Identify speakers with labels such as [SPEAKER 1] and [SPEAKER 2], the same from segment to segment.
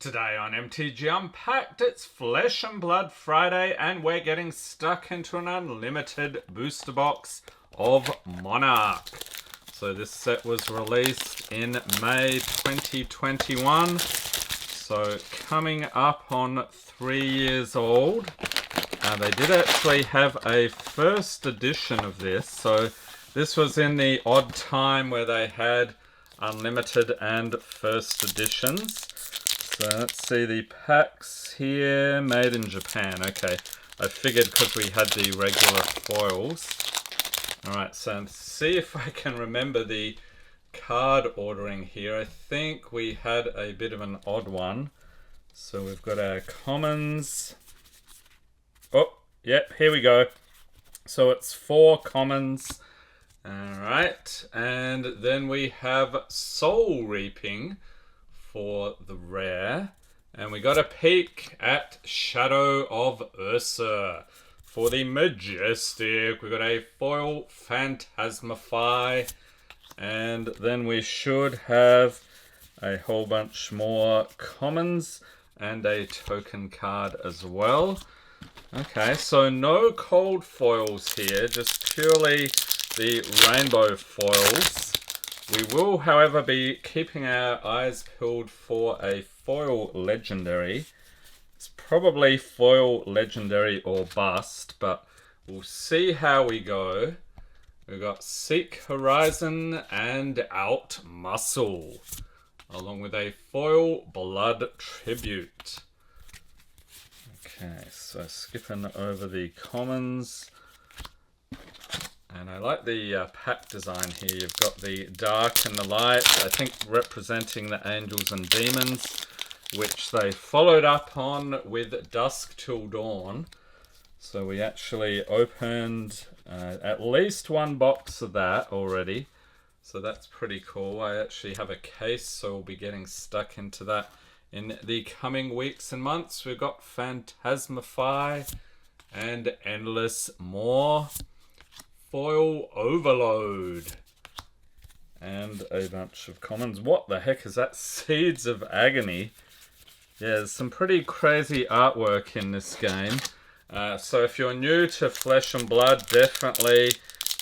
[SPEAKER 1] Today on MTG Unpacked, it's Flesh and Blood Friday, and we're getting stuck into an unlimited booster box of Monarch. So this set was released in May 2021, so coming up on 3 years old. They did actually have a first edition of this, so this was in the odd time where they had unlimited and first editions. So let's see the packs here, made in Japan. Okay, I figured because we had the regular foils. Alright, so let's see if I can remember the card ordering here. I think we had a bit of an odd one. So we've got our commons. Oh, yep, here we go. So it's 4 commons. Alright, and then we have Soul Reaping for the rare, and we got a peek at Shadow of Ursa for the majestic. We got a foil Phantasmify, and then we should have a whole bunch more commons and a token card as well. Okay, so no cold foils here, just purely the rainbow foils. We will, however, be keeping our eyes peeled for a foil legendary. It's probably foil legendary or bust, but we'll see how we go. We've got Seek Horizon and Out Muscle, along with a foil Blood Tribute. Okay, so skipping over the commons. And I like the pack design here. You've got the dark and the light, I think representing the angels and demons, which they followed up on with Dusk Till Dawn. So we actually opened at least one box of that already. So that's pretty cool. I actually have a case, so we'll be getting stuck into that in the coming weeks and months. We've got Phantasmify and Endless More. Foil Overload, and a bunch of commons. What the heck is that? Seeds of Agony. Yeah, there's some pretty crazy artwork in this game. So if you're new to Flesh and Blood, definitely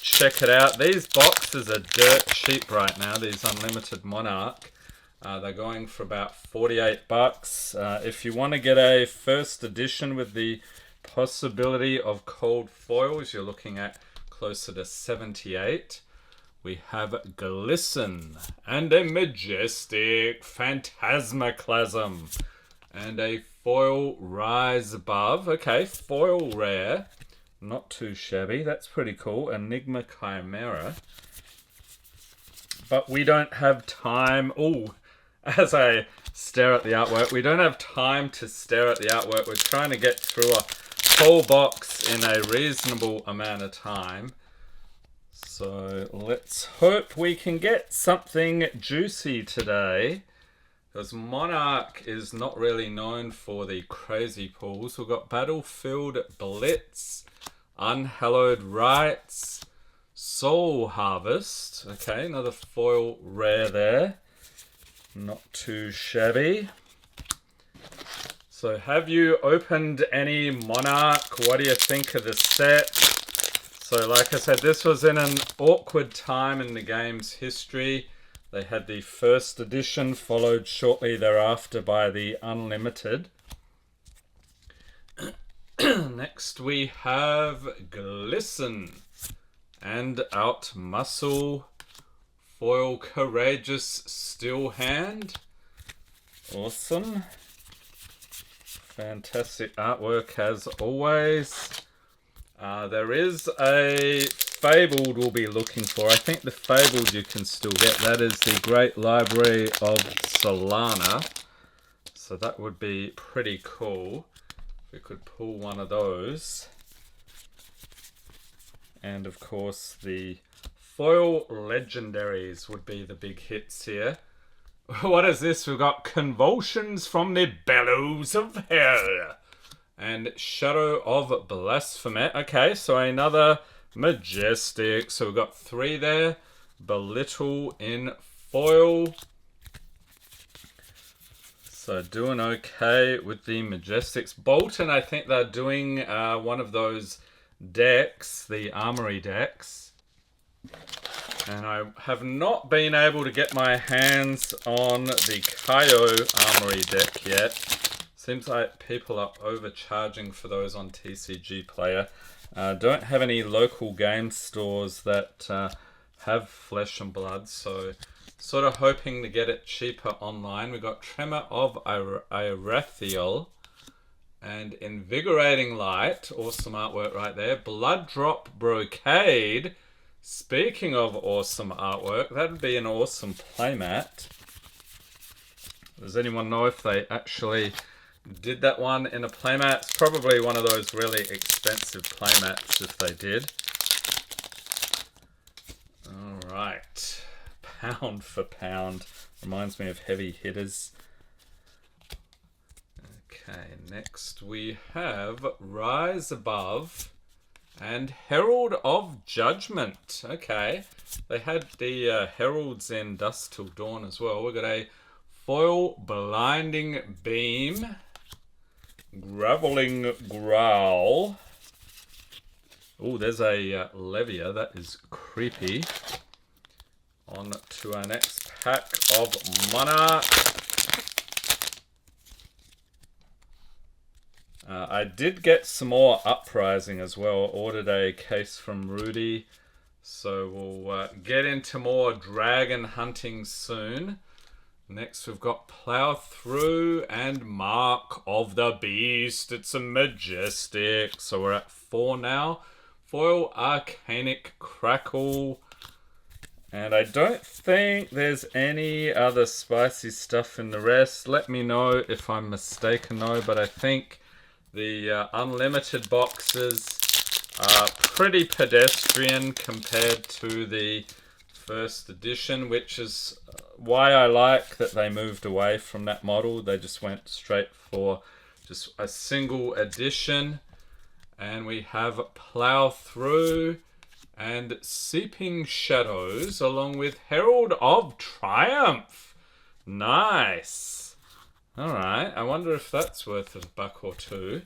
[SPEAKER 1] check it out. These boxes are dirt cheap right now, these Unlimited Monarch. They're going for about 48 bucks. If you want to get a first edition with the possibility of cold foils, you're looking at closer to 78. We have Glisten and a majestic Phantasmaclasm and a foil Rise Above. Okay, foil rare, not too shabby. That's pretty cool. Enigma Chimera. But we don't have time. Oh, as I stare at the artwork, we don't have time to stare at the artwork. We're trying to get through a full box in a reasonable amount of time. So let's hope we can get something juicy today, because Monarch is not really known for the crazy pulls. We've got Battlefield Blitz, Unhallowed Rites, Soul Harvest. Okay, another foil rare there. Not too shabby. So have you opened any Monarch? What do you think of the set? So like I said, this was in an awkward time in the game's history. They had the first edition, followed shortly thereafter by the Unlimited. Next we have Glisten and Out Muscle, foil Courageous Steel Hand. Awesome. Fantastic artwork as always. There is a Fabled we'll be looking for. I think the Fabled you can still get. That is the Great Library of Solana. So that would be pretty cool if we could pull one of those. And of course the foil legendaries would be the big hits here. What is this? We've got Convulsions from the Bellows of Hell and Shadow of Blasphemy. Okay, so another majestic. So we've got 3 there. Belittle in foil. So doing okay with the Majestics. Bolton, I think they're doing one of those decks, the Armory decks. And I have not been able to get my hands on the Kaio Armory deck yet. Seems like people are overcharging for those on TCG Player. Don't have any local game stores that have Flesh and Blood, so sort of hoping to get it cheaper online. We got Tremor of Irathiel and Invigorating Light. Awesome artwork right there. Blood Drop Brocade. Speaking of awesome artwork, that'd be an awesome playmat. Does anyone know if they actually did that one in a playmat? It's probably one of those really expensive playmats if they did. Alright. Pound for pound. Reminds me of heavy hitters. Okay, next we have Rise Above and Herald of Judgment. Okay, they had the Heralds in Dusk Till Dawn as well. We've got a foil Blinding Beam, Groveling Growl. Oh, there's a Levia. That is creepy. On to our next pack of Monarch. I did get some more Uprising as well. Ordered a case from Rudy. So we'll get into more dragon hunting soon. Next we've got Plow Through and Mark of the Beast. It's a Majestic. So we're at 4 now. Foil Arcanic Crackle. And I don't think there's any other spicy stuff in the rest. Let me know if I'm mistaken though, but I think the unlimited boxes are pretty pedestrian compared to the first edition, which is why I like that they moved away from that model. They just went straight for just a single edition. And we have Plow Through and Seeping Shadows along with Herald of Triumph. Nice. Alright, I wonder if that's worth $1 or $2.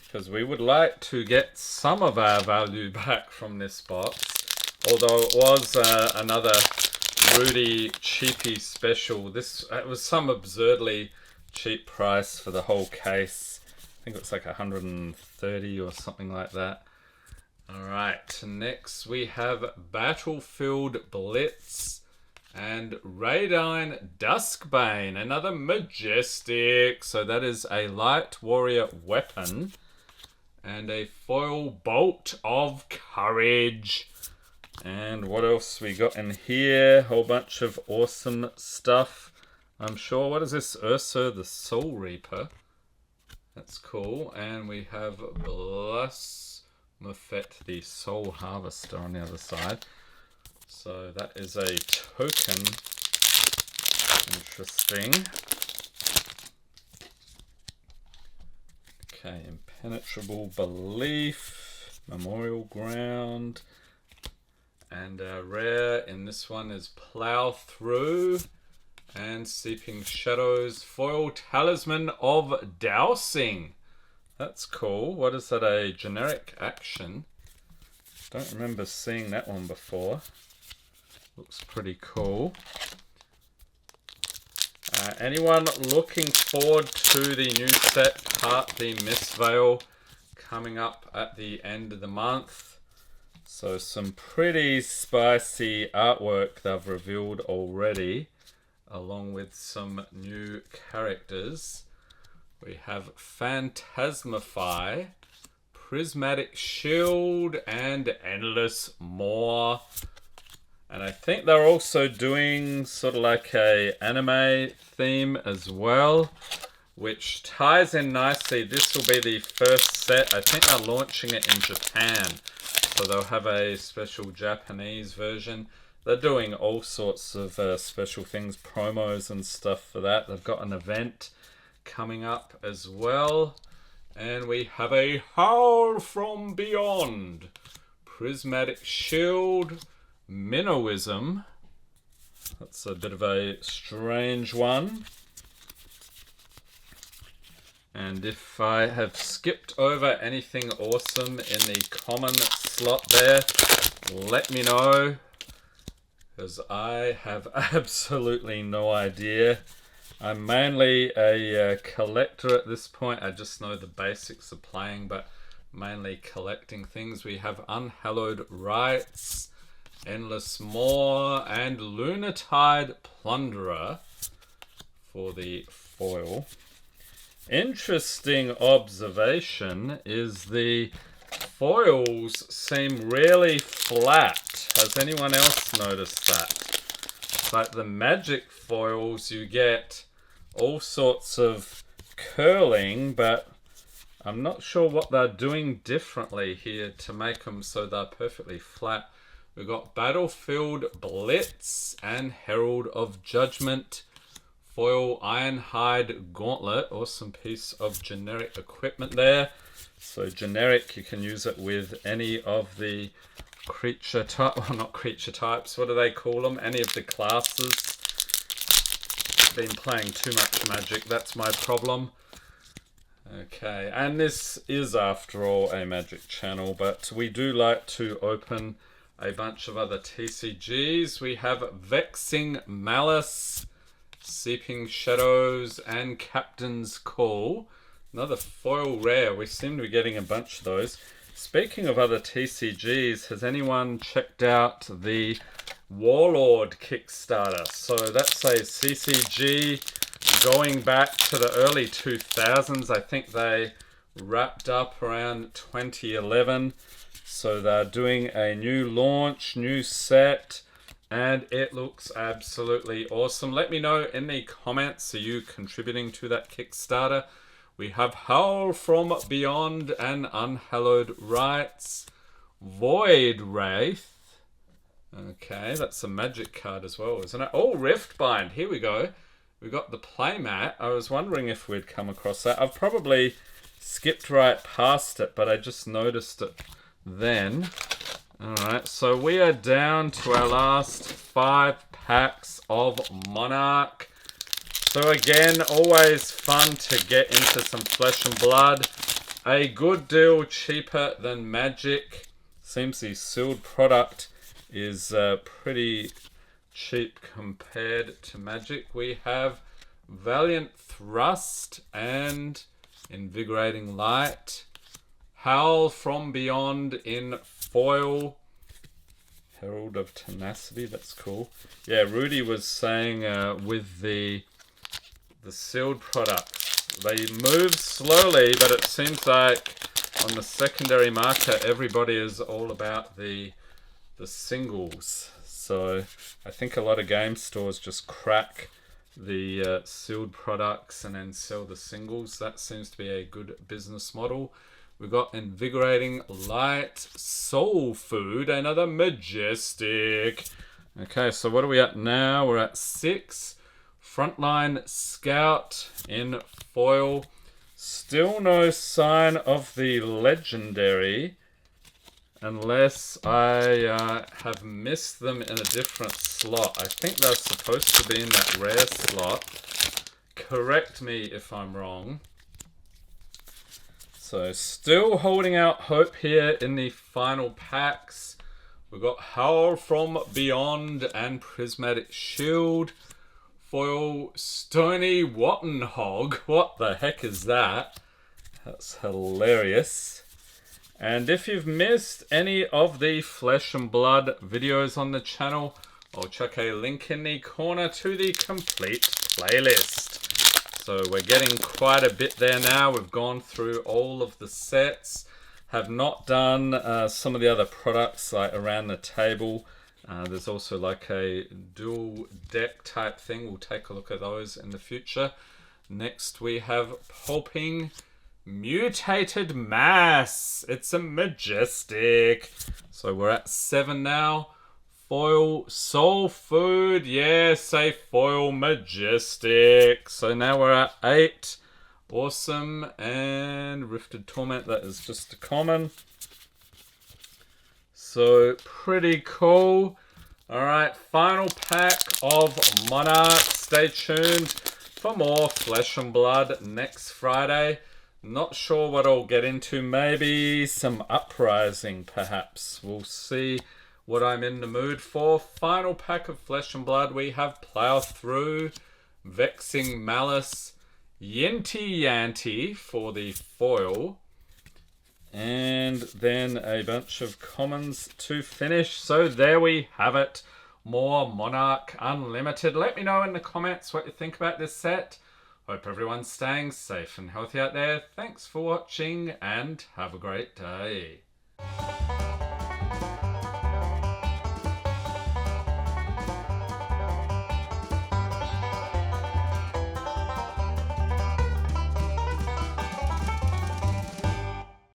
[SPEAKER 1] Because we would like to get some of our value back from this box. Although it was another Rudy cheapy special. It was some absurdly cheap price for the whole case. I think it was like 130 or something like that. Alright, next we have Battlefield Blitz and Radine Duskbane, another Majestic. So that is a light warrior weapon. And a foil Bolt of Courage. And what else we got in here? Whole bunch of awesome stuff. I'm sure. What is this? Ursa the Soul Reaper. That's cool. And we have Bless Mofet the Soul Harvester on the other side. So that is a token. Interesting. Okay, Impenetrable Belief, Memorial Ground, and rare in this one is Plow Through and Seeping Shadows, foil Talisman of Dowsing. That's cool. What is that, a generic action? Don't remember seeing that one before. Looks pretty cool. Anyone looking forward to the new set, Part the Mistveil, coming up at the end of the month? So some pretty spicy artwork they've revealed already, along with some new characters. We have Phantasmify, Prismatic Shield, and Endless More. And I think they're also doing sort of like a anime theme as well, which ties in nicely. This will be the first set. I think they're launching it in Japan, so they'll have a special Japanese version. They're doing all sorts of special things, promos and stuff for that. They've got an event coming up as well. And we have a Howl from Beyond, Prismatic Shield, Minnowism, That's a bit of a strange one. And if I have skipped over anything awesome in the common slot there, let me know, because I have absolutely no idea. I'm mainly a collector at this point. I just know the basics of playing, but mainly collecting things. We have Unhallowed Rites, Endless Maw, and Lunatide Plunderer for the foil. Interesting observation is the foils seem really flat. Has anyone else noticed that? It's like the Magic foils, you get all sorts of curling, but I'm not sure what they're doing differently here to make them so they're perfectly flat. We've got Battlefield Blitz and Herald of Judgment. Foil Ironhide Gauntlet. Awesome piece of generic equipment there. So generic, you can use it with any of the creature type, well, not creature types, what do they call them? Any of the classes. Been playing too much Magic, that's my problem. Okay, and this is after all a Magic channel, but we do like to open a bunch of other TCGs. We have Vexing Malice, Seeping Shadows, and Captain's Call. Another foil rare. We seem to be getting a bunch of those. Speaking of other TCGs, has anyone checked out the Warlord Kickstarter? So that's a CCG going back to the early 2000s. I think they wrapped up around 2011. So they're doing a new launch, new set, and it looks absolutely awesome. Let me know in the comments, are you contributing to that Kickstarter? We have Howl from Beyond and Unhallowed Rites, Void Wraith. Okay, that's a Magic card as well, isn't it? Oh, Riftbind, here we go. We got the playmat. I was wondering if we'd come across that. I've probably skipped right past it, but I just noticed it then. Alright, so we are down to our last 5 packs of Monarch. So again, always fun to get into some Flesh and Blood. A good deal cheaper than Magic. Seems the sealed product is pretty cheap compared to Magic. We have Valiant Thrust and Invigorating Light. Howl from Beyond in foil. Herald of Tenacity, that's cool. Yeah, Rudy was saying with the sealed products, they move slowly, but it seems like on the secondary market, everybody is all about the singles. So I think a lot of game stores just crack the sealed products and then sell the singles. That seems to be a good business model. We've got Invigorating Light, Soul Food, another Majestic. Okay, so what are we at now? We're at 6. Frontline Scout in foil. Still no sign of the Legendary, unless I have missed them in a different slot. I think they're supposed to be in that rare slot. Correct me if I'm wrong. So still holding out hope here in the final packs. We've got Howl from Beyond and Prismatic Shield. Foil Stony Wattenhog. What the heck is that? That's hilarious. And if you've missed any of the Flesh and Blood videos on the channel, I'll chuck a link in the corner to the complete playlist. So we're getting quite a bit there now. We've gone through all of the sets. Have not done some of the other products like around the table. There's also like a dual deck type thing. We'll take a look at those in the future. Next we have Pulping Mutated Mass. It's a Majestic. So we're at 7 now. Foil Soul Food. Yeah, say foil Majestic. So now we're at 8. Awesome. And Rifted Torment. That is just a common. So pretty cool. Alright, final pack of Monarch. Stay tuned for more Flesh and Blood next Friday. Not sure what I'll get into. Maybe some Uprising, perhaps. We'll see what I'm in the mood for. Final pack of Flesh and Blood. We have Plow Through, Vexing Malice, Yinty Yanty for the foil, and then a bunch of commons to finish. So there we have it. More Monarch Unlimited. Let me know in the comments what you think about this set. Hope everyone's staying safe and healthy out there. Thanks for watching and have a great day.